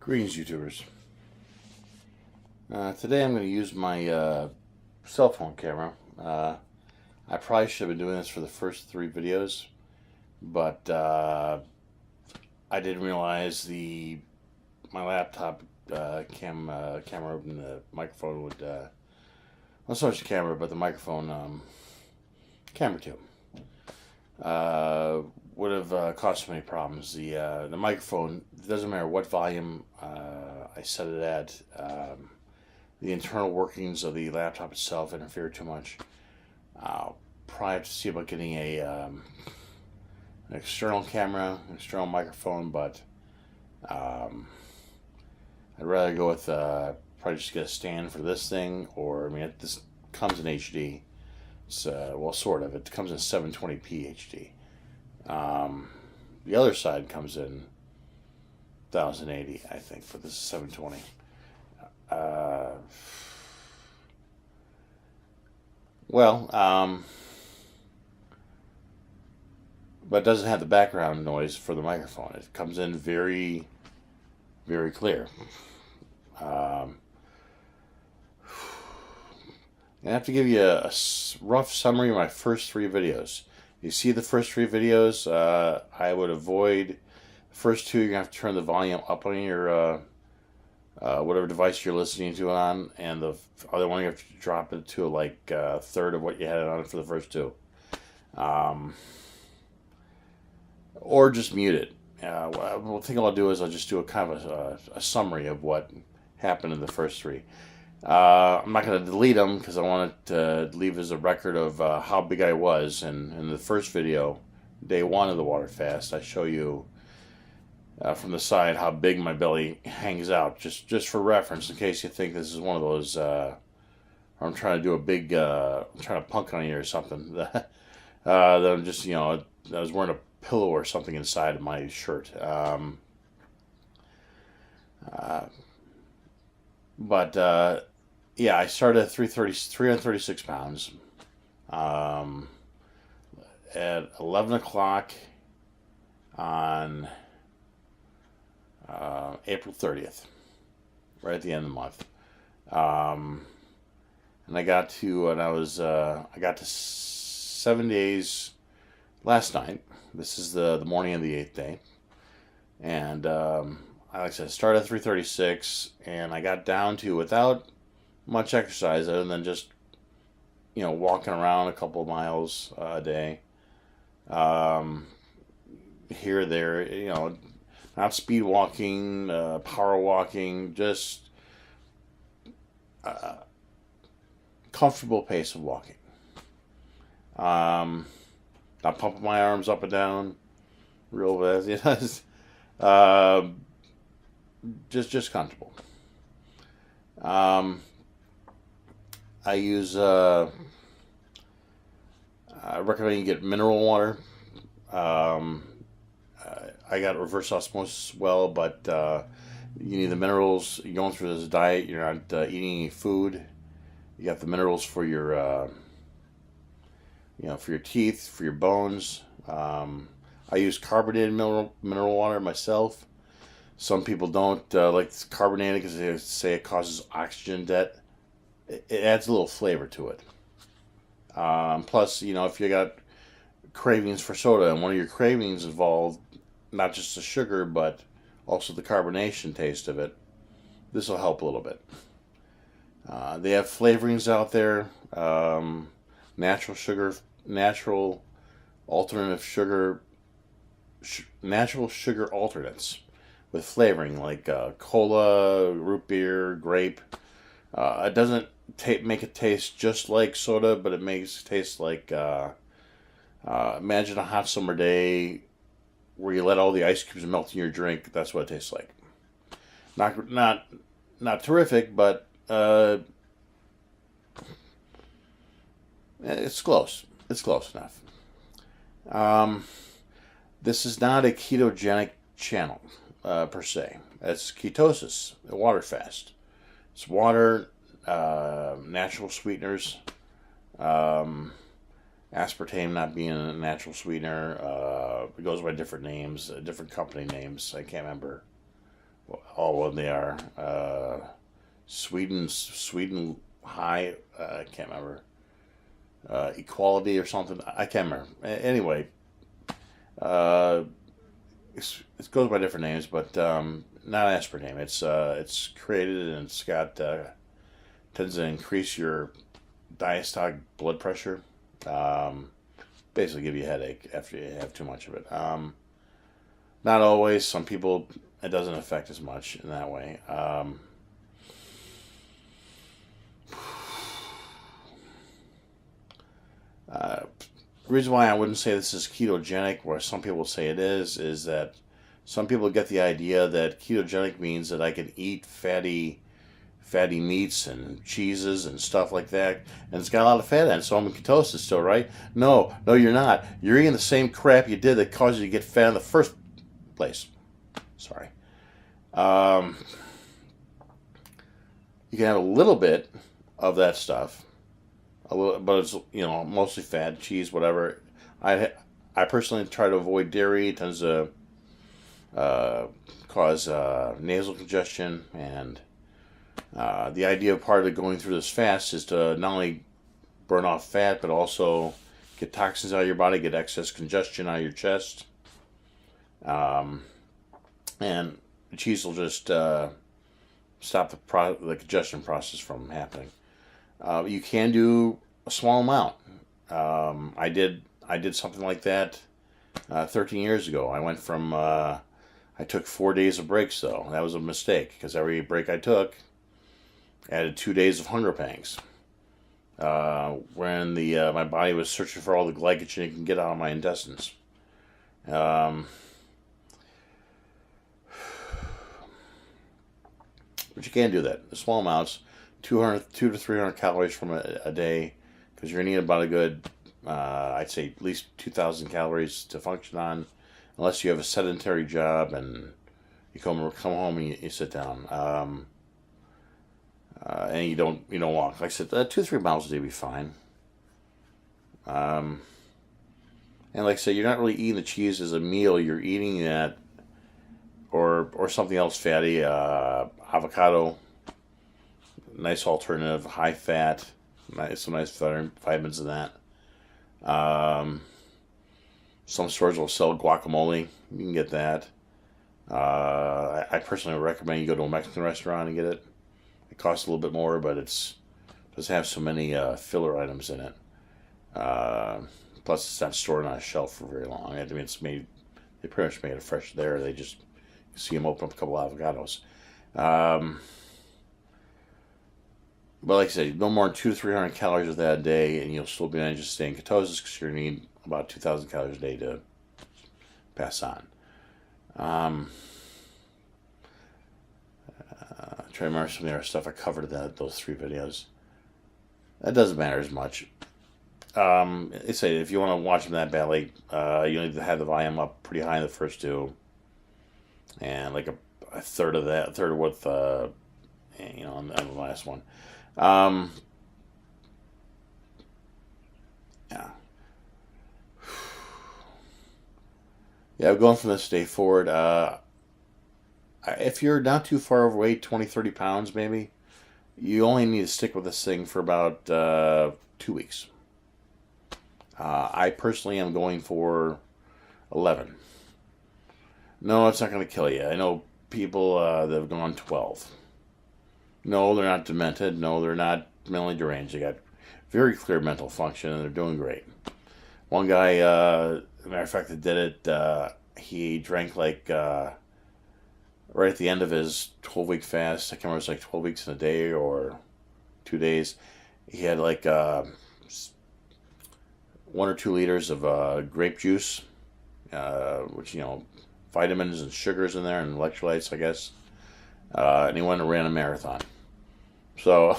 Greetings, YouTubers. Today I'm going to use my cell phone camera. I probably should have been doing this for the first 3 videos, but I didn't realize my laptop camera and the microphone would, not so much the camera, but the microphone camera too. Would have caused so many problems. The microphone, it doesn't matter what volume I set it at, the internal workings of the laptop itself interfere too much. I'll probably have to see about getting an external camera, an external microphone, but I'd rather go with probably just get a stand for this thing, or I mean, this comes in HD. It's well, sort of. It comes in 720p HD. The other side comes in 1080, I think, but this is 720. But it doesn't have the background noise for the microphone. It comes in very, very clear. I have to give you a rough summary of my first 3 videos. You see the first 3 videos, I would avoid the first 2. You're going to have to turn the volume up on your whatever device you're listening to it on, and the other one you have to drop it to like a third of what you had it on for the first 2. Or just mute it. The thing I'll do is I'll just do a kind of a summary of what happened in the first 3. I'm not going to delete them because I want it to leave as a record of how big I was. And in the first video, day 1 of the water fast, I show you from the side how big my belly hangs out, just for reference, in case you think this is one of those I'm trying to do a big I'm trying to punk on you or something. That I'm just, I was wearing a pillow or something inside of my shirt. Yeah, I started at 336 pounds at 11 o'clock on April 30th, right at the end of the month. And I got to 7 days last night. This is the morning of the 8th day. And like I said, I started at 336, and I got down to, without much exercise other than just, walking around a couple of miles a day, here or there, not speed walking, power walking, just comfortable pace of walking. Not pumping my arms up and down real fast, just comfortable. I recommend you get mineral water. I got reverse osmosis as well, but you need the minerals. You're going through this diet. You're not eating any food. You got the minerals for your, for your teeth, for your bones. I use carbonated mineral water myself. Some people don't like carbonated because they say it causes oxygen debt. It adds a little flavor to it. Plus, if you got cravings for soda, and one of your cravings involved not just the sugar, but also the carbonation taste of it, this will help a little bit. They have flavorings out there, natural sugar, natural sugar alternates with flavoring, like cola, root beer, grape. It doesn't make it taste just like soda, but it makes it taste like, imagine a hot summer day where you let all the ice cubes melt in your drink. That's what it tastes like. Not terrific, but it's close. It's close enough. This is not a ketogenic channel per se. It's ketosis, a water fast. It's water, natural sweeteners, aspartame not being a natural sweetener. It goes by different names, different company names. I can't remember all what they are. Sweden High. I can't remember. Equality or something. I can't remember. Anyway, uh, it goes by different names, but not aspartame. It's created and it's got tends to increase your diastolic blood pressure. Um, Basically, give you a headache after you have too much of it. Not always. Some people it doesn't affect as much in that way. Uh, the reason why I wouldn't say this is ketogenic, where some people say it is that some people get the idea that ketogenic means that I can eat fatty meats and cheeses and stuff like that, and it's got a lot of fat in it, so I'm in ketosis still, right? No, you're not. You're eating the same crap you did that caused you to get fat in the first place. Sorry. Um, you can have a little bit of that stuff, a little, but it's mostly fat, cheese, whatever. I personally try to avoid dairy. It tends to uh, cause nasal congestion, and the idea of part of going through this fast is to not only burn off fat, but also get toxins out of your body, get excess congestion out of your chest, um, and the cheese will just stop the congestion process from happening. You can do a small amount. I did something like that 13 years ago. I took 4 days of breaks though. That was a mistake because every break I took added 2 days of hunger pangs. When the my body was searching for all the glycogen it can get out of my intestines. Um, but you can do that. The small amounts, 2 to 300 calories from a day, because you're gonna need about a good, I'd say at least 2,000 calories to function on, unless you have a sedentary job and you come home and you sit down. And you don't walk. Like I said, 2 or 3 miles a day would be fine. Um, and like I said, you're not really eating the cheese as a meal. You're eating that or something else fatty. Avocado, nice alternative, high fat, some nice vitamins in that. Um, some stores will sell guacamole. You can get that. I personally recommend you go to a Mexican restaurant and get it. It costs a little bit more, but doesn't have so many filler items in it. Uh, Plus, it's not stored on a shelf for very long. I mean, they pretty much made it fresh there. They just you see them open up a couple of avocados. Um, but like I said, no more than 2 to 300 calories of that a day, and you'll still be managing to stay in ketosis because you're going to need about 2,000 calories a day to pass on. Um, Try to remember some of the other stuff I covered in those 3 videos. That doesn't matter as much. They say if you want to watch them that badly, you need to have the volume up pretty high in the first two, and like a third of that, third of what on the last one. Um, yeah, yeah. Going from this day forward, if you're not too far overweight, 20, 30 pounds maybe, you only need to stick with this thing for about 2 weeks. I personally am going for 11. No, it's not going to kill you. I know people that have gone 12. No, they're not demented. No, they're not mentally deranged. They got very clear mental function and they're doing great. One guy, as a matter of fact, that did it, he drank like right at the end of his 12-week fast. I can't remember if it was like 12 weeks in a day or 2 days. He had like 1 or 2 liters of grape juice, which, vitamins and sugars in there and electrolytes, I guess. And he went and ran a marathon. So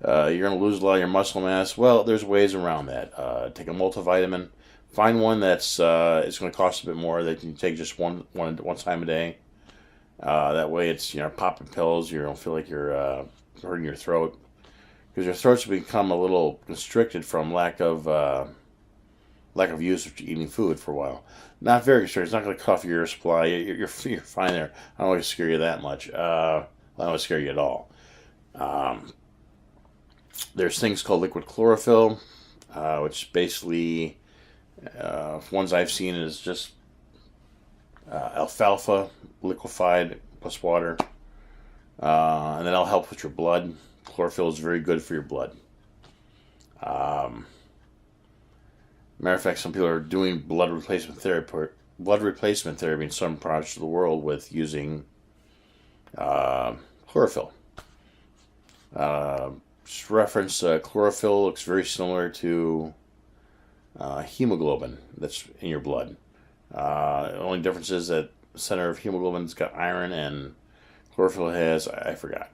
you're going to lose a lot of your muscle mass. Well, there's ways around that. Take a multivitamin. Find one that's it's going to cost a bit more that you can take just one time a day. That way it's, popping pills. You don't feel like you're hurting your throat. Because your throats become a little constricted from lack of lack of use of eating food for a while. Not very concerned. It's not going to cut off your supply. You're fine there. I don't want to scare you that much. I don't want to scare you at all. Um, there's things called liquid chlorophyll, which basically, ones I've seen is just alfalfa liquefied plus water, and then that'll help with your blood. Chlorophyll is very good for your blood. Matter of fact, some people are doing blood replacement therapy in some parts of the world with using chlorophyll. Just reference chlorophyll looks very similar to hemoglobin that's in your blood. The only difference is that the center of hemoglobin's got iron and chlorophyll has, I forgot.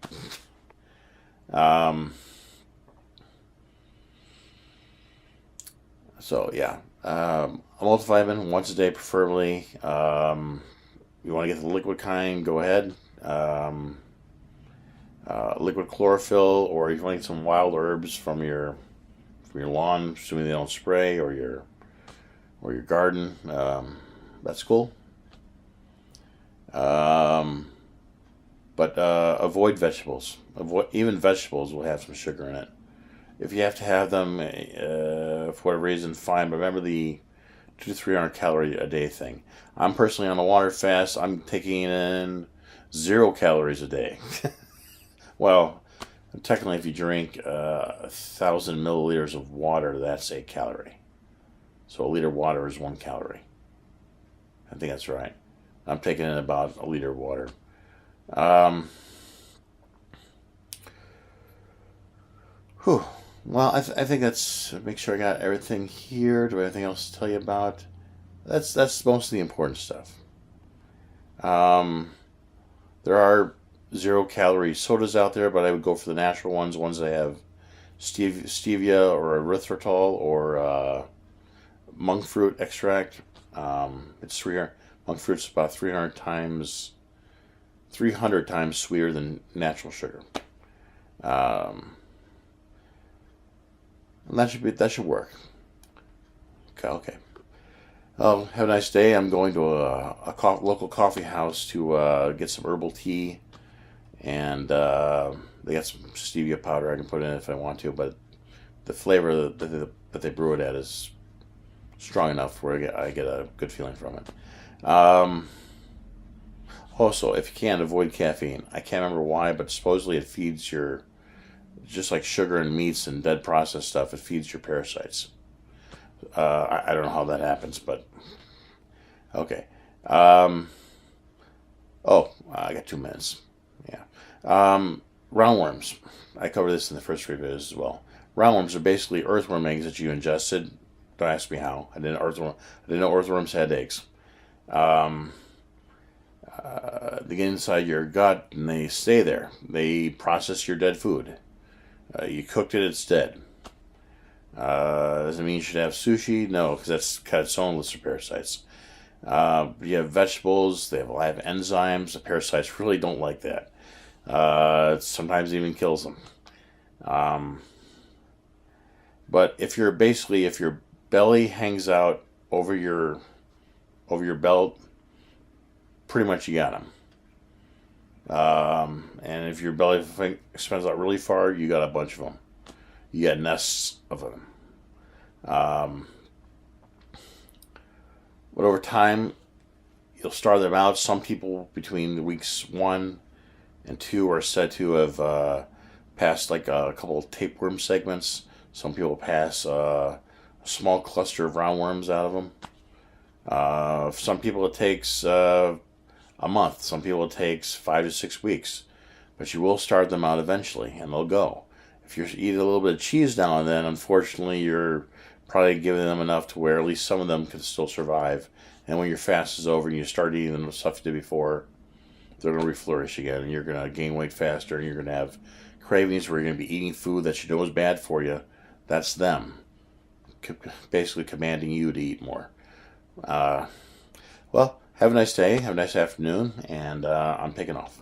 So yeah, a multivitamin once a day preferably. You want to get the liquid kind, go ahead. Liquid chlorophyll, or if you want to get some wild herbs from your lawn, assuming they don't spray, or your garden, that's cool. But avoid vegetables. Even vegetables will have some sugar in it. If you have to have them for whatever reason, fine. But remember the 200 to 300 calorie a day thing. I'm personally on a water fast. I'm taking in 0 calories a day. Well, technically, if you drink 1,000 milliliters of water, that's a calorie. So a liter of water is 1 calorie. I think that's right. I'm taking in about a liter of water. Well, I think that's, make sure I got everything here. Do I have anything else to tell you about? That's most of the important stuff. There are 0 calorie sodas out there, but I would go for the natural ones that have stevia or erythritol or monk fruit extract. It's 300. Monk fruit's about 300 times sweeter than natural sugar. And that should work. Okay. Have a nice day. I'm going to a local coffee house to get some herbal tea, and they got some stevia powder I can put in if I want to, but the flavor that they brew it at is strong enough where I get a good feeling from it. Also, if you can, avoid caffeine. I can't remember why, but supposedly it feeds your, just like sugar and meats and dead processed stuff, it feeds your parasites. I don't know how that happens, but okay. I got 2 minutes. Yeah. Roundworms. I covered this in the first 3 videos as well. Roundworms are basically earthworm eggs that you ingested. Don't ask me how. I didn't know earthworms had eggs. They get inside your gut and they stay there. They process your dead food. You cooked it, it's dead. Does it mean you should have sushi? No, because that's got its own list of parasites. You have vegetables, they have a lot of enzymes. The parasites really don't like that. It sometimes even kills them. But if your belly hangs out over your belt, pretty much you got them. And if your belly extends out really far, you got a bunch of them. You got nests of them. But over time, you'll starve them out. Some people between the weeks 1 and 2 are said to have passed like a couple of tapeworm segments. Some people pass a small cluster of roundworms out of them. Some people it takes a month. Some people it takes 5 to 6 weeks. But you will starve them out eventually, and they'll go. If you eat a little bit of cheese now and then, unfortunately, you're probably giving them enough to where at least some of them can still survive. And when your fast is over and you start eating the stuff you did before, they're going to reflourish again, and you're going to gain weight faster, and you're going to have cravings where you're going to be eating food that you know is bad for you. That's them basically commanding you to eat more. Well, have a nice day, have a nice afternoon, and I'm taking off.